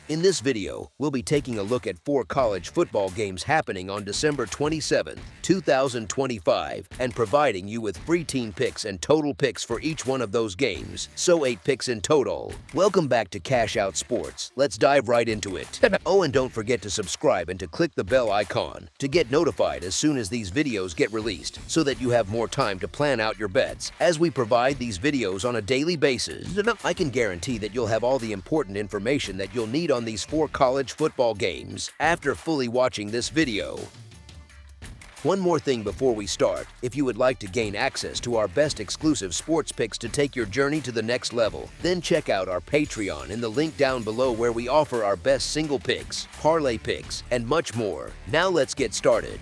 In this video, we'll be taking a look at 4 college football games happening on December 27, 2025, and providing you with free team picks and total picks for each one of those games, so 8 picks in total. Welcome back to Cash Out Sports. Let's dive right into it. Oh, and don't forget to subscribe and to click the bell icon to get notified as soon as these videos get released, so that you have more time to plan out your bets. As we provide these videos on a daily basis, I can guarantee that you'll have all the important information that you'll need on these 4 college football games after fully watching this video. One more thing before we start: if you would like to gain access to our best exclusive sports picks to take your journey to the next level, then check out our Patreon in the link down below, where we offer our best single picks, parlay picks, and much more. Now let's get started.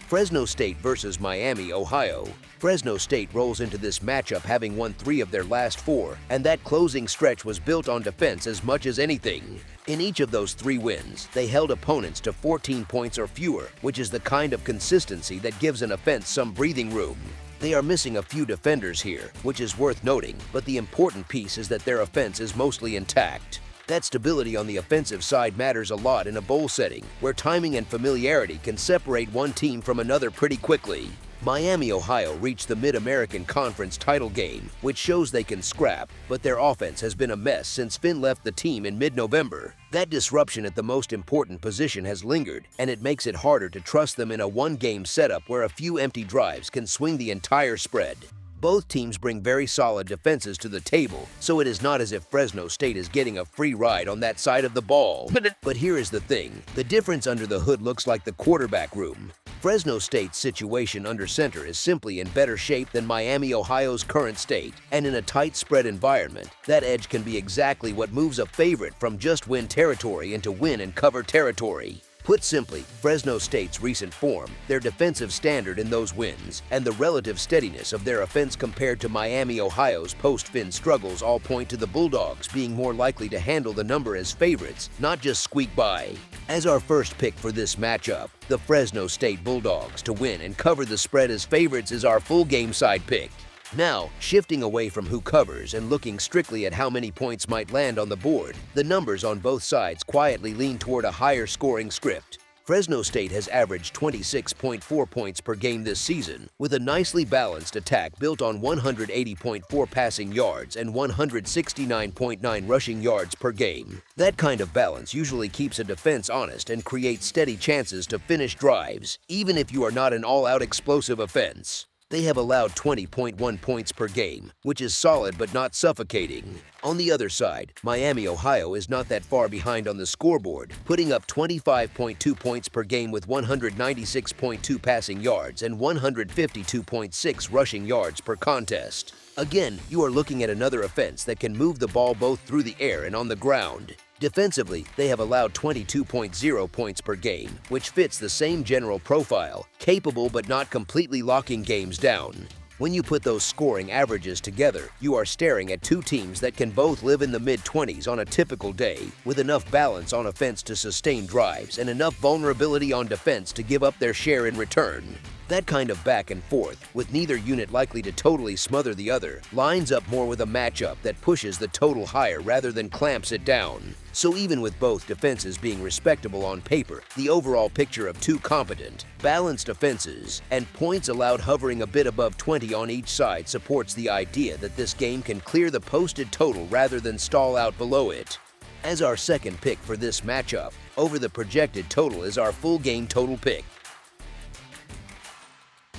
Fresno State versus Miami, Ohio. Fresno State rolls into this matchup having won 3 of their last 4, and that closing stretch was built on defense as much as anything. In each of those 3 wins, they held opponents to 14 points or fewer, which is the kind of consistency that gives an offense some breathing room. They are missing a few defenders here, which is worth noting, but the important piece is that their offense is mostly intact. That stability on the offensive side matters a lot in a bowl setting, where timing and familiarity can separate one team from another pretty quickly. Miami, Ohio reached the Mid-American Conference title game, which shows they can scrap, but their offense has been a mess since Finn left the team in mid-November. That disruption at the most important position has lingered, and it makes it harder to trust them in a one-game setup where a few empty drives can swing the entire spread. Both teams bring very solid defenses to the table, so it is not as if Fresno State is getting a free ride on that side of the ball. But here is the thing: the difference under the hood looks like the quarterback room. Fresno State's situation under center is simply in better shape than Miami, Ohio's current state, and in a tight spread environment, that edge can be exactly what moves a favorite from just win territory into win and cover territory. Put simply, Fresno State's recent form, their defensive standard in those wins, and the relative steadiness of their offense compared to Miami, Ohio's post-Finn struggles all point to the Bulldogs being more likely to handle the number as favorites, not just squeak by. As our first pick for this matchup, the Fresno State Bulldogs to win and cover the spread as favorites is our full game side pick. Now, shifting away from who covers and looking strictly at how many points might land on the board, the numbers on both sides quietly lean toward a higher scoring script. Fresno State has averaged 26.4 points per game this season, with a nicely balanced attack built on 180.4 passing yards and 169.9 rushing yards per game. That kind of balance usually keeps a defense honest and creates steady chances to finish drives, even if you are not an all-out explosive offense. They have allowed 20.1 points per game, which is solid but not suffocating. On the other side, Miami, Ohio is not that far behind on the scoreboard, putting up 25.2 points per game with 196.2 passing yards and 152.6 rushing yards per contest. Again, you are looking at another offense that can move the ball both through the air and on the ground. Defensively, they have allowed 22.0 points per game, which fits the same general profile, capable but not completely locking games down. When you put those scoring averages together, you are staring at 2 teams that can both live in the mid-20s on a typical day, with enough balance on offense to sustain drives and enough vulnerability on defense to give up their share in return. That kind of back and forth, with neither unit likely to totally smother the other, lines up more with a matchup that pushes the total higher rather than clamps it down. So even with both defenses being respectable on paper, the overall picture of 2 competent, balanced offenses and points allowed hovering a bit above 20 on each side supports the idea that this game can clear the posted total rather than stall out below it. As our second pick for this matchup, over the projected total is our full game total pick.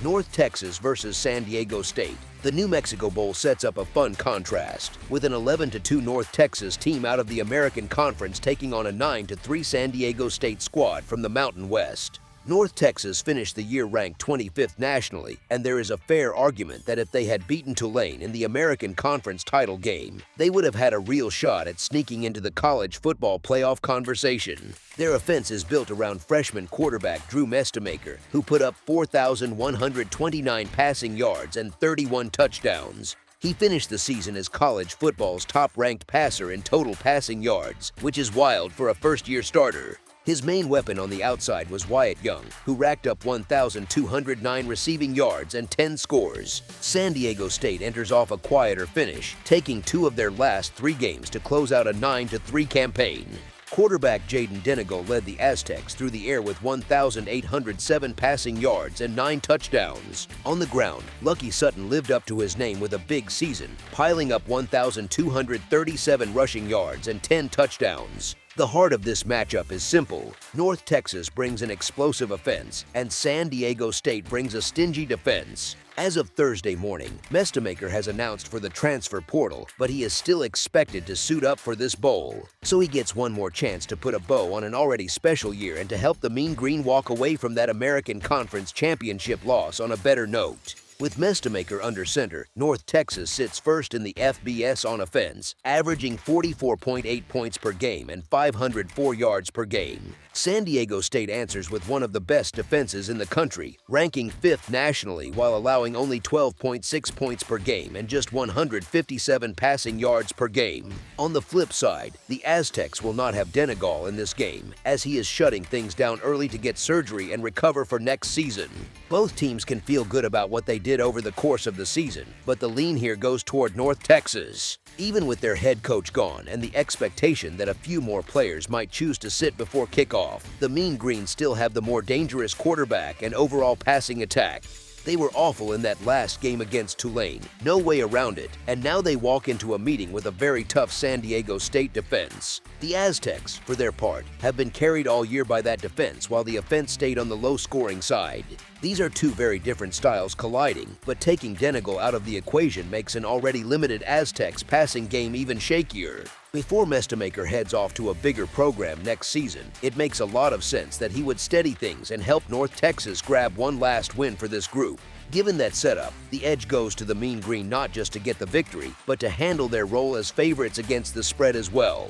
North Texas versus San Diego State. The New Mexico Bowl sets up a fun contrast, with an 11-2 North Texas team out of the American Conference taking on a 9-3 San Diego State squad from the Mountain West. North Texas finished the year ranked 25th nationally, and there is a fair argument that if they had beaten Tulane in the American Conference title game, they would have had a real shot at sneaking into the college football playoff conversation. Their offense is built around freshman quarterback Drew Mestemaker, who put up 4,129 passing yards and 31 touchdowns. He finished the season as college football's top-ranked passer in total passing yards, which is wild for a first-year starter. His main weapon on the outside was Wyatt Young, who racked up 1,209 receiving yards and 10 scores. San Diego State enters off a quieter finish, taking 2 of their last 3 games to close out a 9-3 campaign. Quarterback Jaden Denegal led the Aztecs through the air with 1,807 passing yards and 9 touchdowns. On the ground, Lucky Sutton lived up to his name with a big season, piling up 1,237 rushing yards and 10 touchdowns. The heart of this matchup is simple. North Texas brings an explosive offense, and San Diego State brings a stingy defense. As of Thursday morning, Mestamaker has announced for the transfer portal, but he is still expected to suit up for this bowl. So he gets one more chance to put a bow on an already special year and to help the Mean Green walk away from that American Conference Championship loss on a better note. With Mestamaker under center, North Texas sits first in the FBS on offense, averaging 44.8 points per game and 504 yards per game. San Diego State answers with one of the best defenses in the country, ranking 5th nationally while allowing only 12.6 points per game and just 157 passing yards per game. On the flip side, the Aztecs will not have Denegal in this game, as he is shutting things down early to get surgery and recover for next season. Both teams can feel good about what they did over the course of the season, but the lean here goes toward North Texas. Even with their head coach gone and the expectation that a few more players might choose to sit before kickoff, the Mean Green still have the more dangerous quarterback and overall passing attack. They were awful in that last game against Tulane, no way around it, and now they walk into a meeting with a very tough San Diego State defense. The Aztecs, for their part, have been carried all year by that defense while the offense stayed on the low-scoring side. These are two very different styles colliding, but taking Denegal out of the equation makes an already limited Aztecs passing game even shakier. Before Mestamaker heads off to a bigger program next season, it makes a lot of sense that he would steady things and help North Texas grab one last win for this group. Given that setup, the edge goes to the Mean Green not just to get the victory, but to handle their role as favorites against the spread as well.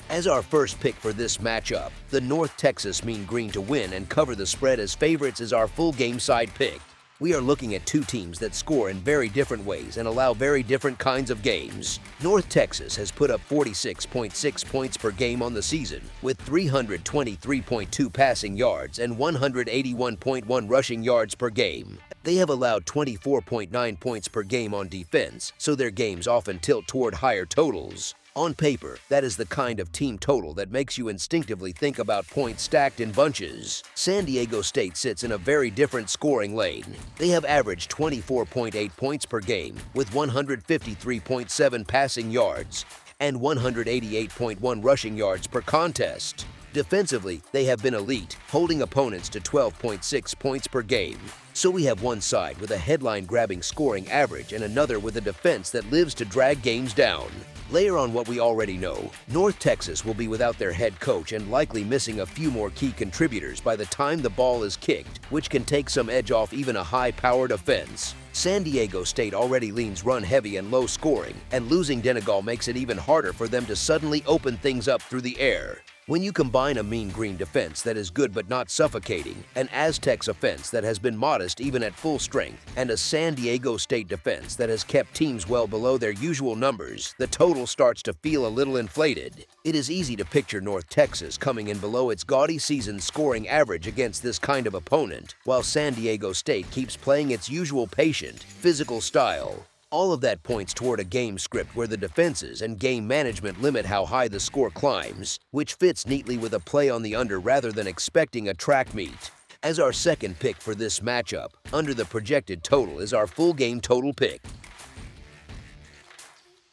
As our first pick for this matchup, the North Texas Mean Green to win and cover the spread as favorites is our full game side pick. We are looking at 2 teams that score in very different ways and allow very different kinds of games. North Texas has put up 46.6 points per game on the season, with 323.2 passing yards and 181.1 rushing yards per game. They have allowed 24.9 points per game on defense, so their games often tilt toward higher totals. On paper, that is the kind of team total that makes you instinctively think about points stacked in bunches. San Diego State sits in a very different scoring lane. They have averaged 24.8 points per game, with 153.7 passing yards and 188.1 rushing yards per contest. Defensively, they have been elite, holding opponents to 12.6 points per game. So we have one side with a headline-grabbing scoring average and another with a defense that lives to drag games down. Layer on what we already know, North Texas will be without their head coach and likely missing a few more key contributors by the time the ball is kicked, which can take some edge off even a high-powered offense. San Diego State already leans run-heavy and low-scoring, and losing Denegal makes it even harder for them to suddenly open things up through the air. When you combine a Mean Green defense that is good but not suffocating, an Aztecs offense that has been modest even at full strength, and a San Diego State defense that has kept teams well below their usual numbers, the total starts to feel a little inflated. It is easy to picture North Texas coming in below its gaudy season scoring average against this kind of opponent, while San Diego State keeps playing its usual patient, physical style. All of that points toward a game script where the defenses and game management limit how high the score climbs, which fits neatly with a play on the under rather than expecting a track meet. As our second pick for this matchup, under the projected total is our full game total pick.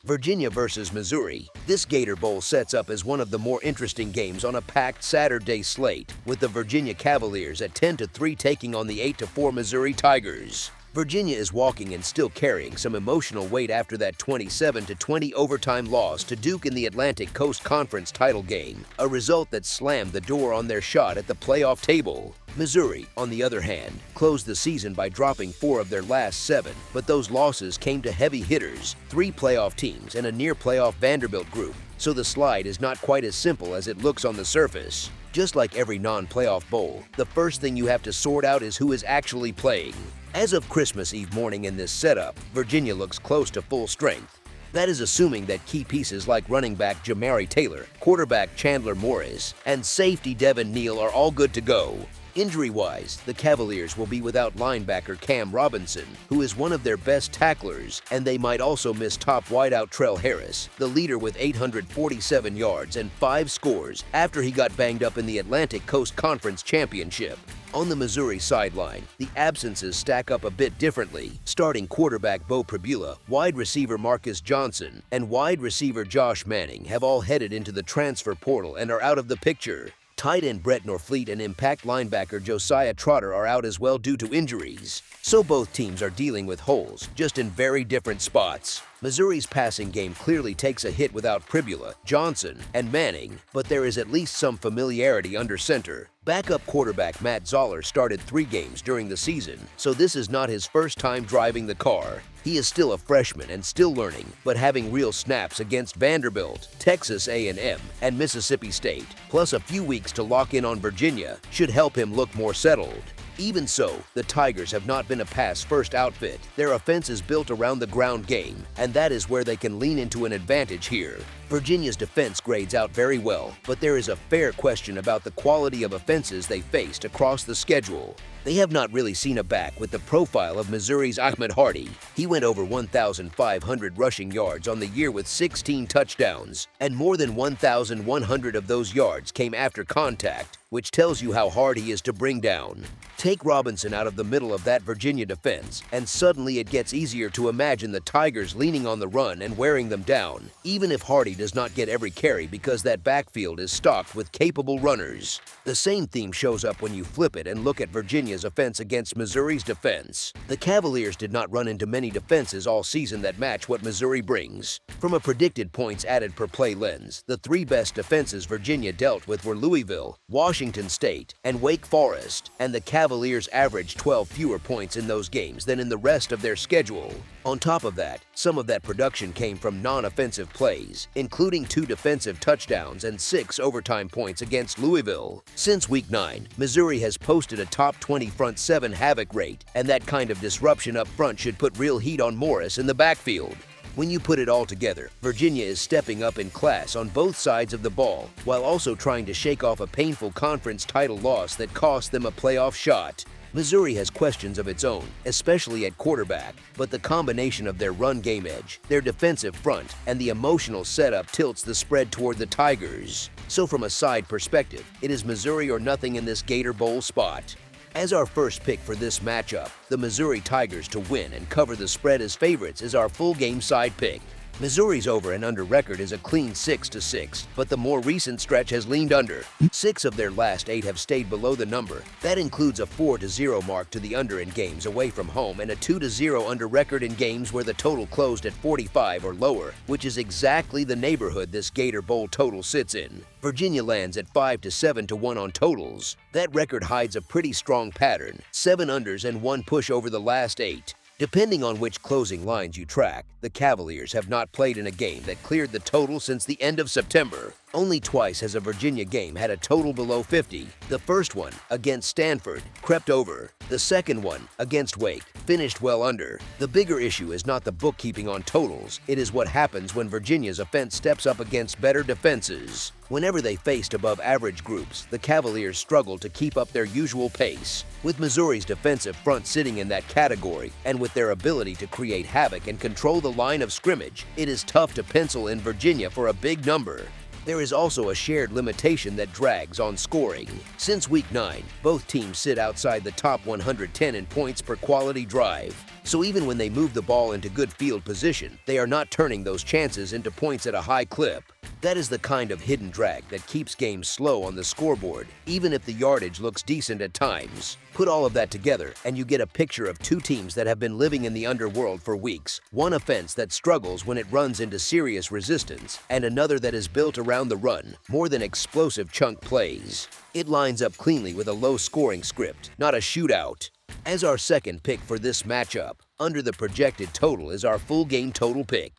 Virginia versus Missouri. This Gator Bowl sets up as one of the more interesting games on a packed Saturday slate, with the Virginia Cavaliers at 10-3 taking on the 8-4 Missouri Tigers. Virginia is walking and still carrying some emotional weight after that 27-20 overtime loss to Duke in the Atlantic Coast Conference title game, a result that slammed the door on their shot at the playoff table. Missouri, on the other hand, closed the season by dropping 4 of their last 7, but those losses came to heavy hitters, 3 playoff teams, and a near-playoff Vanderbilt group, so the slide is not quite as simple as it looks on the surface. Just like every non-playoff bowl, the first thing you have to sort out is who is actually playing. As of Christmas Eve morning in this setup, Virginia looks close to full strength. That is assuming that key pieces like running back Jamari Taylor, quarterback Chandler Morris, and safety Devin Neal are all good to go. Injury-wise, the Cavaliers will be without linebacker Cam Robinson, who is one of their best tacklers, and they might also miss top wideout Trell Harris, the leader with 847 yards and 5 scores after he got banged up in the Atlantic Coast Conference Championship. On the Missouri sideline, the absences stack up a bit differently. Starting quarterback Bo Pribula, wide receiver Marcus Johnson, and wide receiver Josh Manning have all headed into the transfer portal and are out of the picture. Tight end Brett Norfleet and impact linebacker Josiah Trotter are out as well due to injuries. So both teams are dealing with holes, just in very different spots. Missouri's passing game clearly takes a hit without Pribula, Johnson, and Manning, but there is at least some familiarity under center. Backup quarterback Matt Zoller started 3 games during the season, so this is not his first time driving the car. He is still a freshman and still learning, but having real snaps against Vanderbilt, Texas A&M, and Mississippi State, plus a few weeks to lock in on Virginia, should help him look more settled. Even so, the Tigers have not been a pass-first outfit. Their offense is built around the ground game, and that is where they can lean into an advantage here. Virginia's defense grades out very well, but there is a fair question about the quality of offenses they faced across the schedule. They have not really seen a back with the profile of Missouri's Ahmed Hardy. He went over 1,500 rushing yards on the year with 16 touchdowns, and more than 1,100 of those yards came after contact, which tells you how hard he is to bring down. Take Robinson out of the middle of that Virginia defense, and suddenly it gets easier to imagine the Tigers leaning on the run and wearing them down, even if Hardy does not get every carry because that backfield is stocked with capable runners. The same theme shows up when you flip it and look at Virginia's offense against Missouri's defense. The Cavaliers did not run into many defenses all season that match what Missouri brings. From a predicted points added per play lens, the 3 best defenses Virginia dealt with were Louisville, Washington State, and Wake Forest, and the Cavaliers averaged 12 fewer points in those games than in the rest of their schedule. On top of that, some of that production came from non-offensive plays, including 2 defensive touchdowns and 6 overtime points against Louisville. Since Week 9, Missouri has posted a top 20 front 7 havoc rate, and that kind of disruption up front should put real heat on Morris in the backfield. When you put it all together, Virginia is stepping up in class on both sides of the ball, while also trying to shake off a painful conference title loss that cost them a playoff shot. Missouri has questions of its own, especially at quarterback, but the combination of their run game edge, their defensive front, and the emotional setup tilts the spread toward the Tigers. So from a side perspective, it is Missouri or nothing in this Gator Bowl spot. As our first pick for this matchup, the Missouri Tigers to win and cover the spread as favorites is our full game side pick. Missouri's over and under record is a clean 6-6, but the more recent stretch has leaned under. 6 of their last 8 have stayed below the number. That includes a 4-0 mark to the under in games away from home and a 2-0 under record in games where the total closed at 45 or lower, which is exactly the neighborhood this Gator Bowl total sits in. Virginia lands at 5-7-1 on totals. That record hides a pretty strong pattern, 7 unders and 1 push over the last 8. Depending on which closing lines you track, the Cavaliers have not played in a game that cleared the total since the end of September. Only twice has a Virginia game had a total below 50. The first one, against Stanford, crept over. The second one, against Wake, finished well under. The bigger issue is not the bookkeeping on totals, it is what happens when Virginia's offense steps up against better defenses. Whenever they faced above-average groups, the Cavaliers struggled to keep up their usual pace. With Missouri's defensive front sitting in that category, and with their ability to create havoc and control the line of scrimmage, it is tough to pencil in Virginia for a big number. There is also a shared limitation that drags on scoring. Since Week 9, both teams sit outside the top 110 in points per quality drive. So even when they move the ball into good field position, they are not turning those chances into points at a high clip. That is the kind of hidden drag that keeps games slow on the scoreboard, even if the yardage looks decent at times. Put all of that together, and you get a picture of 2 teams that have been living in the underworld for weeks. One offense that struggles when it runs into serious resistance, and another that is built around the run, more than explosive chunk plays. It lines up cleanly with a low-scoring script, not a shootout. As our second pick for this matchup, under the projected total is our full game total pick.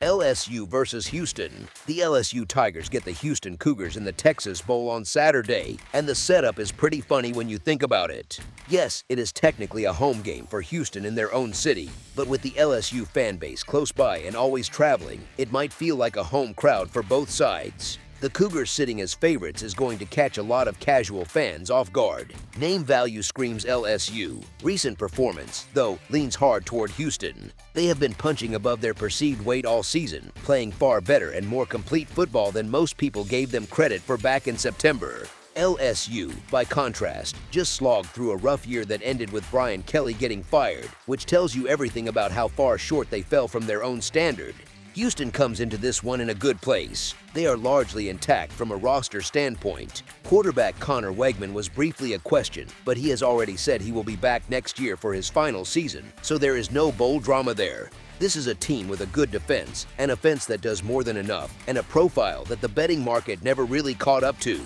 LSU versus Houston. The LSU Tigers get the Houston Cougars in the Texas Bowl on Saturday, and the setup is pretty funny when you think about it. Yes, it is technically a home game for Houston in their own city, but with the LSU fan base close by and always traveling, it might feel like a home crowd for both sides. The Cougars sitting as favorites is going to catch a lot of casual fans off guard. Name value screams LSU. Recent performance, though, leans hard toward Houston. They have been punching above their perceived weight all season, playing far better and more complete football than most people gave them credit for back in September. LSU, by contrast, just slogged through a rough year that ended with Brian Kelly getting fired, which tells you everything about how far short they fell from their own standard. Houston comes into this one in a good place. They are largely intact from a roster standpoint. Quarterback Connor Wegman was briefly a question, but he has already said he will be back next year for his final season, so there is no bowl drama there. This is a team with a good defense, an offense that does more than enough, and a profile that the betting market never really caught up to.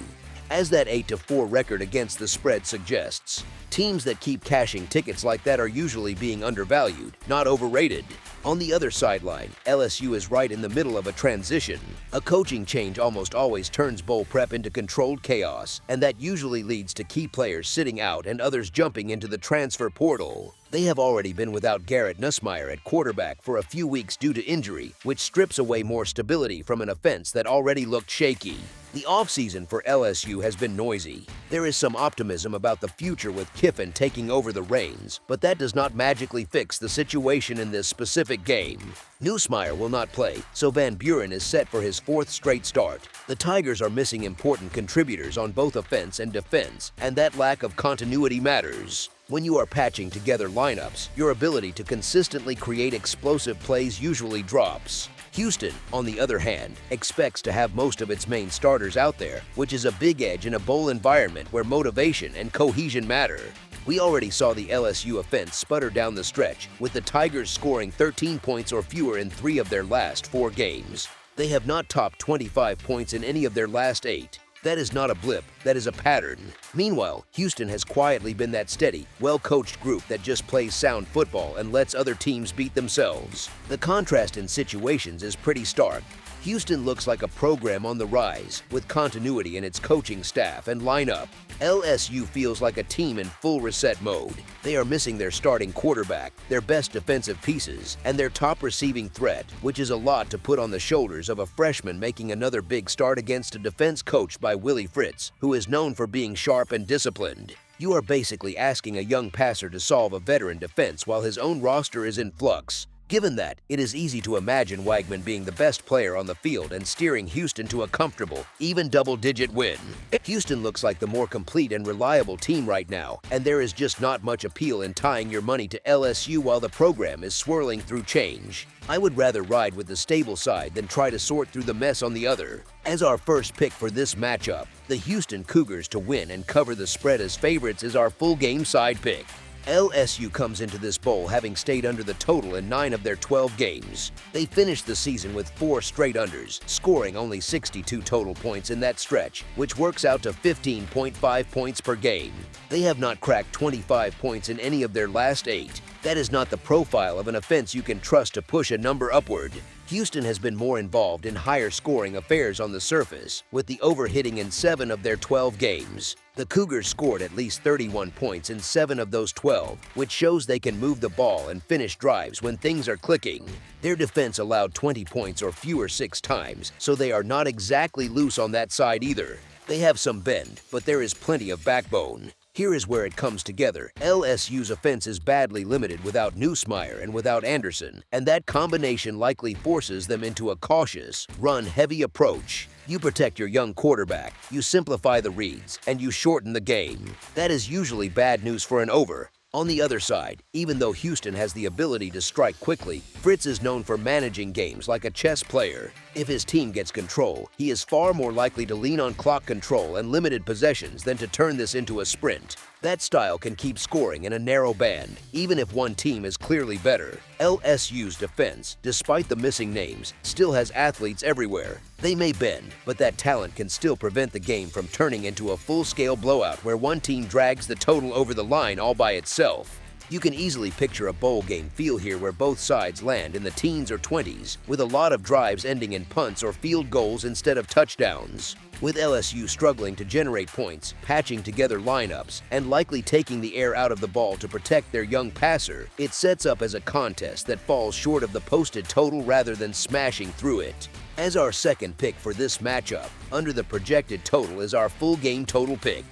As that 8-4 record against the spread suggests, teams that keep cashing tickets like that are usually being undervalued, not overrated. On the other sideline, LSU is right in the middle of a transition. A coaching change almost always turns bowl prep into controlled chaos, and that usually leads to key players sitting out and others jumping into the transfer portal. They have already been without Garrett Nussmeier at quarterback for a few weeks due to injury, which strips away more stability from an offense that already looked shaky. The offseason for LSU has been noisy. There is some optimism about the future with Kiffin taking over the reins, but that does not magically fix the situation in this specific game. Nussmeier will not play, so Van Buren is set for his fourth straight start. The Tigers are missing important contributors on both offense and defense, and that lack of continuity matters. When you are patching together lineups, your ability to consistently create explosive plays usually drops. Houston, on the other hand, expects to have most of its main starters out there, which is a big edge in a bowl environment where motivation and cohesion matter. We already saw the LSU offense sputter down the stretch, with the Tigers scoring 13 points or fewer in 3 of their last 4 games. They have not topped 25 points in any of their last 8. That is not a blip, that is a pattern. Meanwhile, Houston has quietly been that steady, well-coached group that just plays sound football and lets other teams beat themselves. The contrast in situations is pretty stark. Houston looks like a program on the rise, with continuity in its coaching staff and lineup. LSU feels like a team in full reset mode. They are missing their starting quarterback, their best defensive pieces, and their top receiving threat, which is a lot to put on the shoulders of a freshman making another big start against a defense coached by Willie Fritz, who is known for being sharp and disciplined. You are basically asking a young passer to solve a veteran defense while his own roster is in flux. Given that, it is easy to imagine Wegman being the best player on the field and steering Houston to a comfortable, even double-digit win. Houston looks like the more complete and reliable team right now, and there is just not much appeal in tying your money to LSU while the program is swirling through change. I would rather ride with the stable side than try to sort through the mess on the other. As our first pick for this matchup, the Houston Cougars to win and cover the spread as favorites is our full game side pick. LSU comes into this bowl having stayed under the total in 9 of their 12 games. They finished the season with 4 straight unders, scoring only 62 total points in that stretch, which works out to 15.5 points per game. They have not cracked 25 points in any of their last 8. That is not the profile of an offense you can trust to push a number upward. Houston has been more involved in higher scoring affairs on the surface, with the overhitting in 7 of their 12 games. The Cougars scored at least 31 points in 7 of those 12, which shows they can move the ball and finish drives when things are clicking. Their defense allowed 20 points or fewer 6 times, so they are not exactly loose on that side either. They have some bend, but there is plenty of backbone. Here is where it comes together. LSU's offense is badly limited without Nussmeier and without Anderson, and that combination likely forces them into a cautious, run-heavy approach. You protect your young quarterback, you simplify the reads, and you shorten the game. That is usually bad news for an over. On the other side, even though Houston has the ability to strike quickly, Fritz is known for managing games like a chess player. If his team gets control, he is far more likely to lean on clock control and limited possessions than to turn this into a sprint. That style can keep scoring in a narrow band, even if one team is clearly better. LSU's defense, despite the missing names, still has athletes everywhere. They may bend, but that talent can still prevent the game from turning into a full-scale blowout where one team drags the total over the line all by itself. You can easily picture a bowl game feel here where both sides land in the teens or 20s, with a lot of drives ending in punts or field goals instead of touchdowns. With LSU struggling to generate points, patching together lineups, and likely taking the air out of the ball to protect their young passer, it sets up as a contest that falls short of the posted total rather than smashing through it. As our second pick for this matchup, under the projected total is our full game total pick.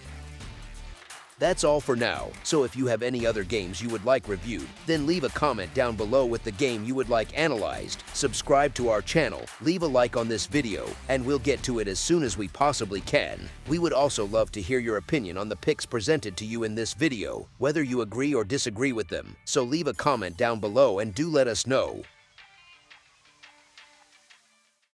That's all for now, so if you have any other games you would like reviewed, then leave a comment down below with the game you would like analyzed, subscribe to our channel, leave a like on this video, and we'll get to it as soon as we possibly can. We would also love to hear your opinion on the picks presented to you in this video, whether you agree or disagree with them, so leave a comment down below and do let us know.